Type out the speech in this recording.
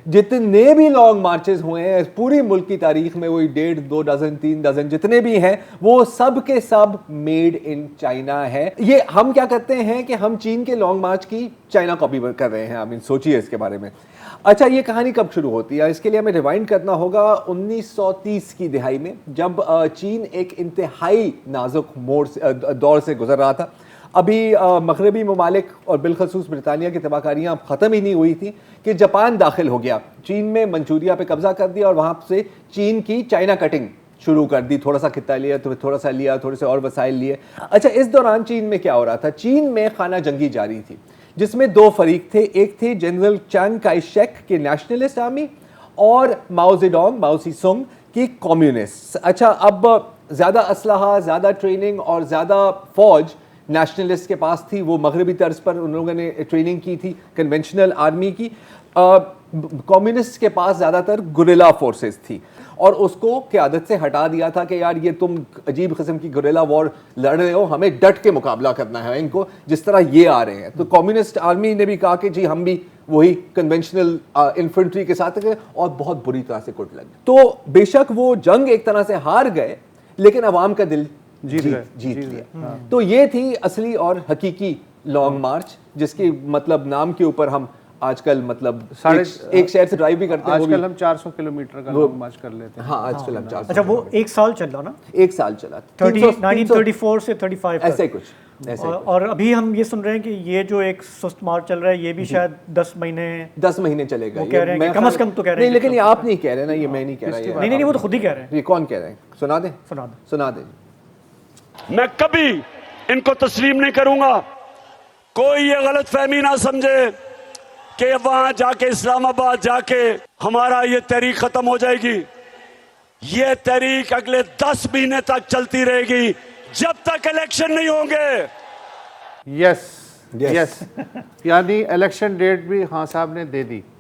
जितने भी long marches हुए हैं पूरी मुल्क की तारीख में, वही 1.5, 2 डजन, 3 डजन जितने भी हैं, वो सब के सब मेड इन चाइना है। ये हम क्या करते हैं कि हम चीन के लॉन्ग मार्च की चाइना कॉपी कर रहे हैं। आई सोचिए इसके बारे में। अच्छा, ये कहानी कब शुरू होती है? इसके लिए हमें रिवाइंड करना होगा 1930 की दिहाई में, जब चीन एक इंतहाई नाजुक दौर से गुजर रहा था। अभी मगरबी ममालिक और बिलखसूस ब्रिटानिया की तबाहकारियाँ ख़त्म ही नहीं हुई थी कि जापान दाखिल हो गया, चीन में मंचूरिया पे कब्जा कर दिया और वहाँ से चीन की चाइना कटिंग शुरू कर दी। थोड़ा सा खिता लिया, तो थोड़ा सा लिया, थोड़े से और वसाइल लिए। अच्छा, इस दौरान चीन में क्या हो रहा था? चीन में खाना जंगी जारी थी, जिसमें दो फरीक थे। एक थे जनरल चांग काई शेक की नेशनलिस्ट आर्मी और माओ जेडोंग, माओ सी सुंग की कम्युनिस्ट। अच्छा, अब ज़्यादा असलहा, ज़्यादा ट्रेनिंग और ज़्यादा फौज नेशनलिस्ट के पास थी। वो मगरबी तर्ज पर उन लोगों ने ट्रेनिंग की थी कन्वेंशनल आर्मी की। कम्युनिस्ट के पास ज़्यादातर गुरिल्ला फोर्सेस थी और उसको क़यादत से हटा दिया था कि यार ये तुम अजीब किस्म की गुरिल्ला वॉर लड़ रहे हो, हमें डट के मुकाबला करना है इनको, जिस तरह ये आ रहे हैं। तो कम्युनिस्ट आर्मी ने भी कहा कि जी हम भी वही कन्वेंशनल इन्फेंट्री के साथ गए और बहुत बुरी तरह से कुट लगे। तो बेशक वो जंग एक तरह से हार गए, लेकिन अवाम का दिल जीत लिया। तो ये थी असली और हकीकी लॉन्ग मार्च, जिसकी मतलब नाम के ऊपर हम आजकल मतलब एक शहर से ड्राइव भी करते हैं। आजकल हम 400 किलोमीटर का लॉन्ग मार्च कर लेते हैं। हाँ, आजकल हम 400। अच्छा, वो एक साल चला ना? एक साल चला, 1934 से 35 ऐसे ही कुछ, ऐसे और अभी हम ये सुन रहे हैं कि ये जो एक सुस्त मार्च चल रहा है, ये भी शायद 10 महीने चलेगा। वो कह रहे हैं, कम से कम तो कह रहे हैं। नहीं, लेकिन ये आप नहीं कह रहे ना, ये मैं नहीं कह रहा। नहीं, वो तो खुद ही कह रहे हैं। ये कौन कह रहे हैं? सुना दें। मैं कभी इनको तस्लीम नहीं करूंगा। कोई ये गलत फहमी ना समझे कि वहां जाके इस्लामाबाद जाके हमारा ये तहरीक खत्म हो जाएगी। ये तहरीक अगले 10 महीने तक चलती रहेगी, जब तक इलेक्शन नहीं होंगे। यस यानी इलेक्शन डेट भी खान साहब ने दे दी।